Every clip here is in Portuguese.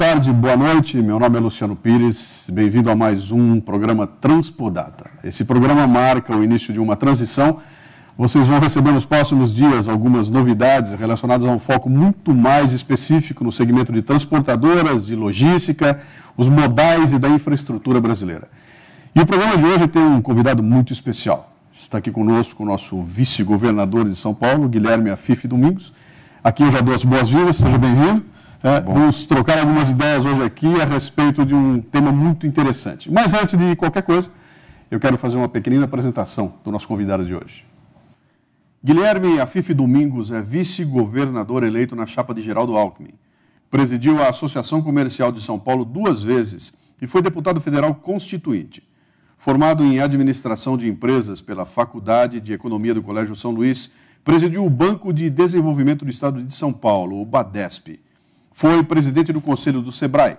tarde, boa noite. Meu nome é Luciano Pires. Bem-vindo a mais um programa Transpodata. Esse programa marca o início de uma transição. Vocês vão receber nos próximos dias algumas novidades relacionadas a um foco muito mais específico no segmento de transportadoras, de logística, os modais e da infraestrutura brasileira. E o programa de hoje tem um convidado muito especial. Está aqui conosco o nosso vice-governador de São Paulo, Guilherme Afife Domingos. Aqui eu já dou as boas-vindas, seja bem-vindo. Vamos trocar algumas ideias hoje aqui a respeito de um tema muito interessante. Mas antes de qualquer coisa, eu quero fazer uma pequenina apresentação do nosso convidado de hoje. Guilherme Afife Domingos é vice-governador eleito na chapa de Geraldo Alckmin. Presidiu a Associação Comercial de São Paulo 2 vezes e foi deputado federal constituinte. Formado em administração de empresas pela Faculdade de Economia do Colégio São Luís, presidiu o Banco de Desenvolvimento do Estado de São Paulo, o BADESP. Foi presidente do Conselho do SEBRAE,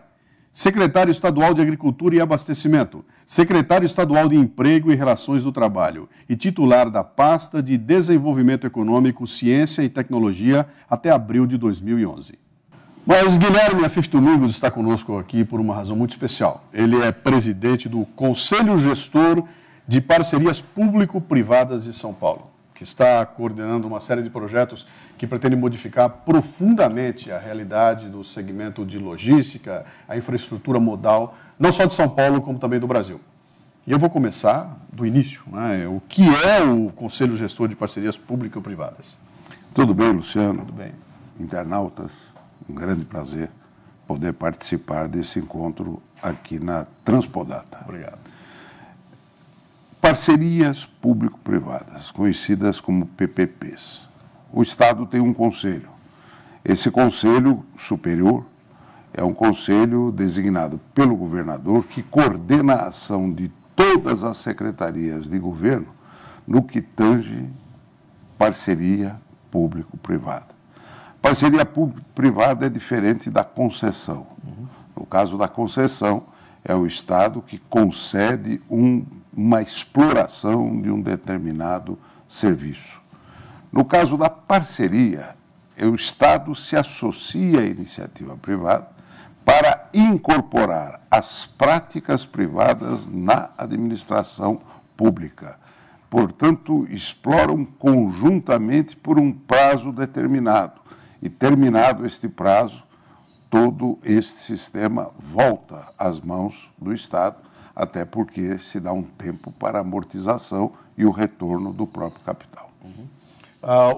secretário estadual de Agricultura e Abastecimento, secretário estadual de Emprego e Relações do Trabalho e titular da pasta de Desenvolvimento Econômico, Ciência e Tecnologia até abril de 2011. Mas Guilherme Afife Domingos está conosco aqui por uma razão muito especial. Ele é presidente do Conselho Gestor de Parcerias Público-Privadas de São Paulo, que está coordenando uma série de projetos que pretendem modificar profundamente a realidade do segmento de logística, a infraestrutura modal, não só de São Paulo, como também do Brasil. E eu vou começar do início, né? O que é o Conselho Gestor de Parcerias Público-Privadas? Tudo bem, Luciano? Tudo bem. Internautas, um grande prazer poder participar desse encontro aqui na Transpodata. Obrigado. Parcerias público-privadas, conhecidas como PPPs. O Estado tem um conselho. Esse conselho superior é um conselho designado pelo governador que coordena a ação de todas as secretarias de governo no que tange parceria público-privada. Parceria público-privada é diferente da concessão. No caso da concessão, é o Estado que concede uma exploração de um determinado serviço. No caso da parceria, o Estado se associa à iniciativa privada para incorporar as práticas privadas na administração pública. Portanto, exploram conjuntamente por um prazo determinado. E, terminado este prazo, todo este sistema volta às mãos do Estado, até porque se dá um tempo para a amortização e o retorno do próprio capital.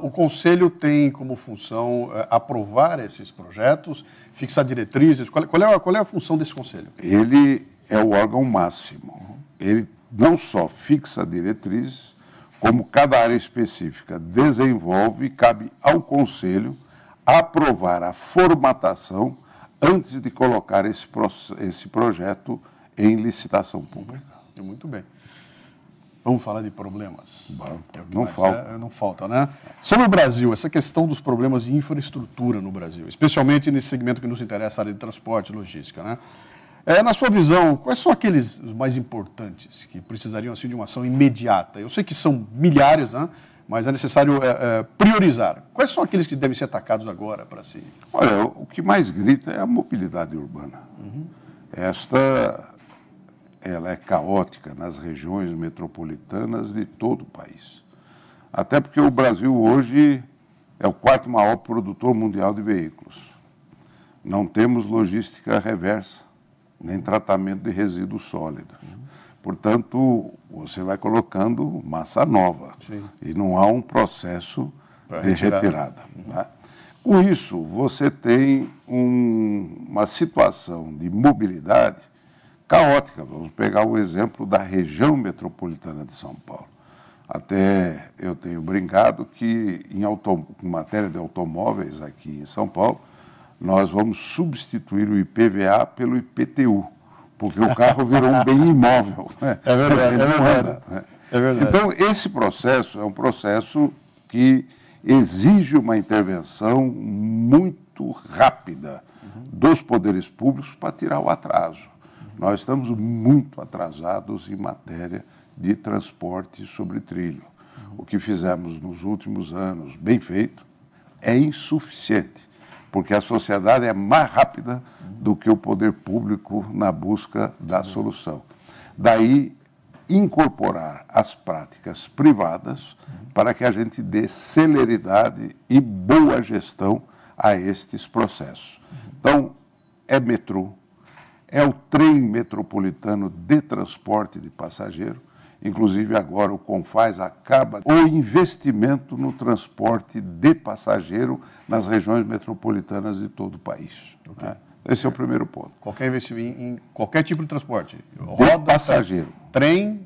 O Conselho tem como função aprovar esses projetos, fixar diretrizes. Qual é a função desse Conselho? Ele é o órgão máximo. Ele não só fixa diretrizes, como cada área específica desenvolve e cabe ao Conselho aprovar a formatação antes de colocar esse projeto em licitação pública. Muito bem. Vamos falar de problemas. Não falta. Não falta, né? Sobre o Brasil, essa questão dos problemas de infraestrutura no Brasil, especialmente nesse segmento que nos interessa, a área de transporte e logística, né? Na sua visão, quais são aqueles mais importantes que precisariam assim, de uma ação imediata? Eu sei que são milhares, né? Mas é necessário priorizar. Quais são aqueles que devem ser atacados agora para si? Olha, o que mais grita é a mobilidade urbana. Ela é caótica nas regiões metropolitanas de todo o país. Até porque o Brasil hoje é o 4º maior produtor mundial de veículos. Não temos logística reversa, nem tratamento de resíduos sólidos. Portanto, você vai colocando massa nova. Sim. E não há um processo de retirada. Né? Com isso, você tem uma situação de mobilidade caótica. Vamos pegar o exemplo da região metropolitana de São Paulo. Até eu tenho brincado que, em matéria de automóveis aqui em São Paulo, nós vamos substituir o IPVA pelo IPTU, porque o carro virou um bem imóvel. Né? É verdade, Ele é verdade. anda, né? É verdade. Então, esse processo é um processo que exige uma intervenção muito rápida dos poderes públicos para tirar o atraso. Nós estamos muito atrasados em matéria de transporte sobre trilho. O que fizemos nos últimos anos, bem feito, é insuficiente. porque a sociedade é mais rápida do que o poder público na busca da solução. Daí, incorporar as práticas privadas para que a gente dê celeridade e boa gestão a estes processos. Então, é metrô, é o trem metropolitano de transporte de passageiro, inclusive agora o CONFAS acaba o investimento no transporte de passageiro nas regiões metropolitanas de todo o país. Okay. Né? Esse é o primeiro ponto. Qualquer investimento em qualquer tipo de transporte? Roda, passageiro. Trem,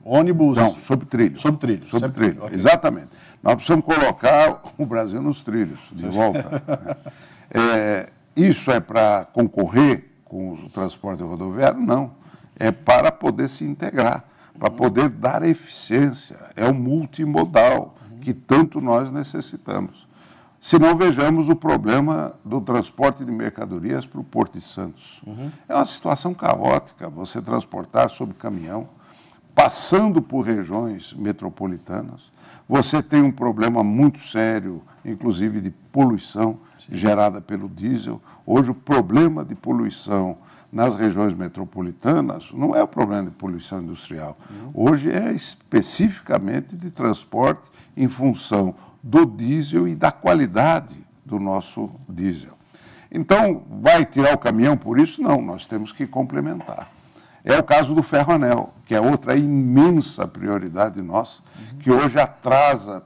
ônibus? Não, sobre trilho. Sobre trilho. Sobre trilho, okay. Exatamente. Nós precisamos colocar o Brasil nos trilhos, de volta. Isso é para concorrer com o transporte rodoviário? Não. É para poder se integrar, para poder dar eficiência. É o multimodal que tanto nós necessitamos. Se não, vejamos o problema do transporte de mercadorias para o Porto de Santos. É uma situação caótica você transportar sob caminhão, passando por regiões metropolitanas. Você tem um problema muito sério, inclusive de poluição gerada pelo diesel. Hoje, o problema de poluição nas regiões metropolitanas não é o problema de poluição industrial. Hoje é especificamente de transporte em função do diesel e da qualidade do nosso diesel. Então, vai tirar o caminhão por isso? Não, nós temos que complementar. É o caso do ferro-anel, que é outra imensa prioridade nossa, que hoje atrasa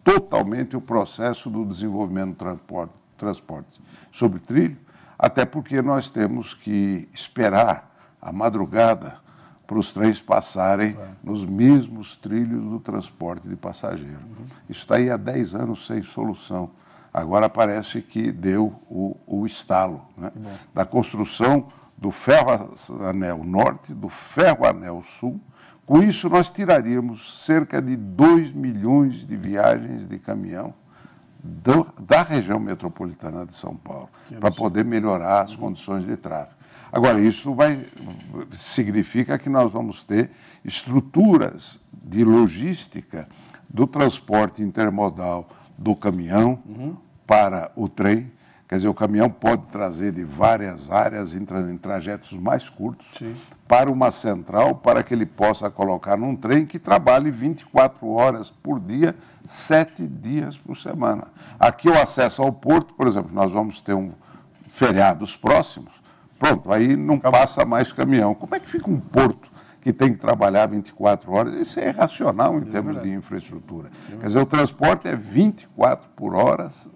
totalmente o processo do desenvolvimento do transporte sobre trilho, até porque nós temos que esperar a madrugada para os trens passarem nos mesmos trilhos do transporte de passageiro. Isso está aí há 10 anos sem solução. Agora parece que deu o estalo, né? Da construção do ferro-anel norte, do ferro-anel sul. Com isso, nós tiraríamos cerca de 2 milhões de viagens de caminhão da região metropolitana de São Paulo, para poder melhorar as condições de tráfego. Agora, isso significa que nós vamos ter estruturas de logística do transporte intermodal do caminhão para o trem. Quer dizer, o caminhão pode trazer de várias áreas em trajetos mais curtos para uma central, para que ele possa colocar num trem que trabalhe 24 horas por dia, 7 dias por semana. Aqui o acesso ao porto, por exemplo, nós vamos ter feriados próximos, pronto, aí não passa mais caminhão. Como é que fica um porto que tem que trabalhar 24 horas? Isso é irracional em termos de infraestrutura. Quer dizer, o transporte é 24 horas,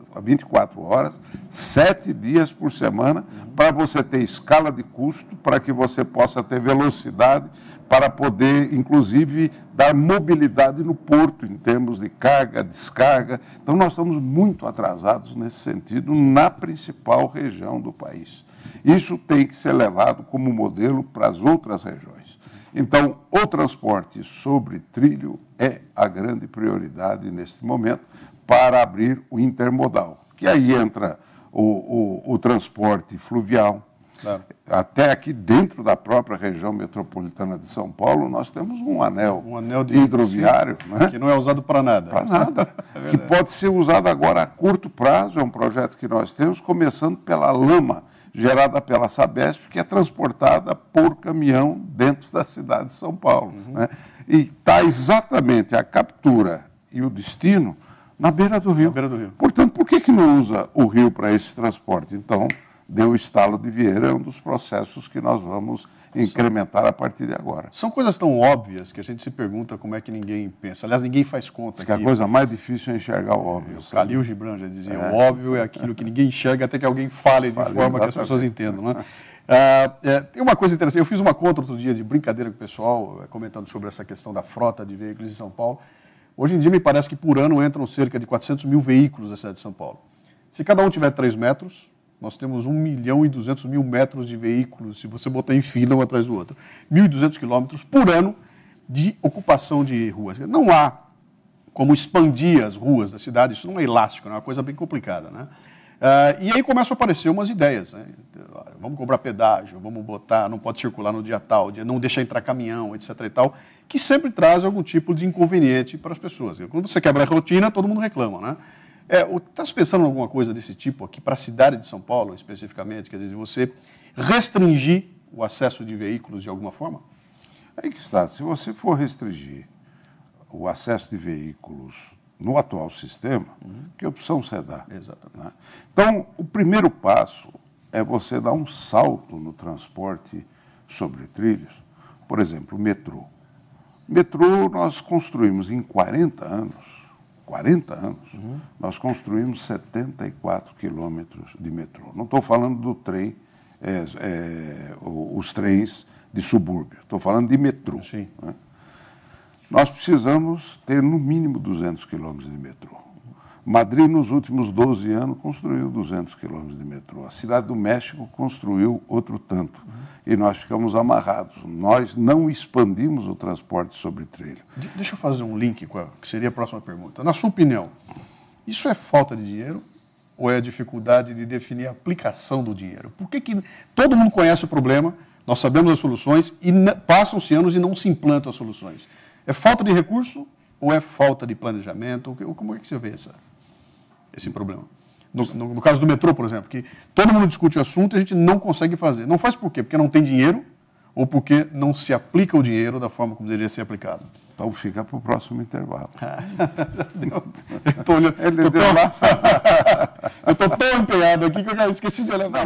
7 dias por semana, para você ter escala de custo, para que você possa ter velocidade, para poder, inclusive, dar mobilidade no porto, em termos de carga, descarga. Então, nós estamos muito atrasados nesse sentido na principal região do país. Isso tem que ser levado como modelo para as outras regiões. Então, o transporte sobre trilho é a grande prioridade neste momento para abrir o intermodal, que aí entra o transporte fluvial. Claro. Até aqui dentro da própria região metropolitana de São Paulo, nós temos um anel hidroviário. Né? Que não é usado para nada. Para nada. Que pode ser usado agora a curto prazo, é um projeto que nós temos, começando pela lama gerada pela Sabesp, que é transportada por caminhão dentro da cidade de São Paulo. Né? E está exatamente a captura e o destino na beira do rio. Portanto, por que não usa o rio para esse transporte? Então, deu o estalo de Vieira, é um dos processos que nós vamos incrementar a partir de agora. São coisas tão óbvias que a gente se pergunta como é que ninguém pensa. Aliás, ninguém faz conta. Diz que a coisa mais difícil é enxergar o óbvio. O Khalil Gibran já dizia, o óbvio é aquilo que ninguém enxerga até que alguém fale de forma que as pessoas entendam. Né? Tem uma coisa interessante, eu fiz uma conta outro dia de brincadeira com o pessoal, comentando sobre essa questão da frota de veículos em São Paulo. Hoje em dia me parece que por ano entram cerca de 400 mil veículos na cidade de São Paulo. Se cada um tiver 3 metros, nós temos 1.200.000 metros de veículos, se você botar em fila um atrás do outro. 1.200 quilômetros por ano de ocupação de ruas. Não há como expandir as ruas da cidade, isso não é elástico, é uma coisa bem complicada. Né? E aí começam a aparecer umas ideias. Né? Vamos cobrar pedágio, vamos botar, não pode circular no dia tal, não deixar entrar caminhão, etc. e tal, que sempre traz algum tipo de inconveniente para as pessoas. Quando você quebra a rotina, todo mundo reclama. Né? Está se pensando em alguma coisa desse tipo aqui para a cidade de São Paulo, especificamente? Quer dizer, você restringir o acesso de veículos de alguma forma? Aí que está. Se você for restringir o acesso de veículos no atual sistema, que opção você dá? Exatamente. Né? Então, o primeiro passo é você dar um salto no transporte sobre trilhos. Por exemplo, o metrô. Metrô nós construímos em 40 anos, nós construímos 74 quilômetros de metrô. Não estou falando do trem, os trens de subúrbio, estou falando de metrô. Sim. Né? Nós precisamos ter no mínimo 200 quilômetros de metrô. Madrid, nos últimos 12 anos, construiu 200 quilômetros de metrô. A Cidade do México construiu outro tanto. E nós ficamos amarrados. Nós não expandimos o transporte sobre trilho. Deixa eu fazer um link com que seria a próxima pergunta. Na sua opinião, isso é falta de dinheiro ou é a dificuldade de definir a aplicação do dinheiro? Por que todo mundo conhece o problema, nós sabemos as soluções e passam-se anos e não se implantam as soluções? É falta de recurso ou é falta de planejamento? Como é que você vê esse problema? No caso do metrô, por exemplo, que todo mundo discute o assunto e a gente não consegue fazer. Não faz por quê? Porque não tem dinheiro ou porque não se aplica o dinheiro da forma como deveria ser aplicado? Então fica para o próximo intervalo. Eu estou tão empenhado aqui que eu já esqueci de olhar para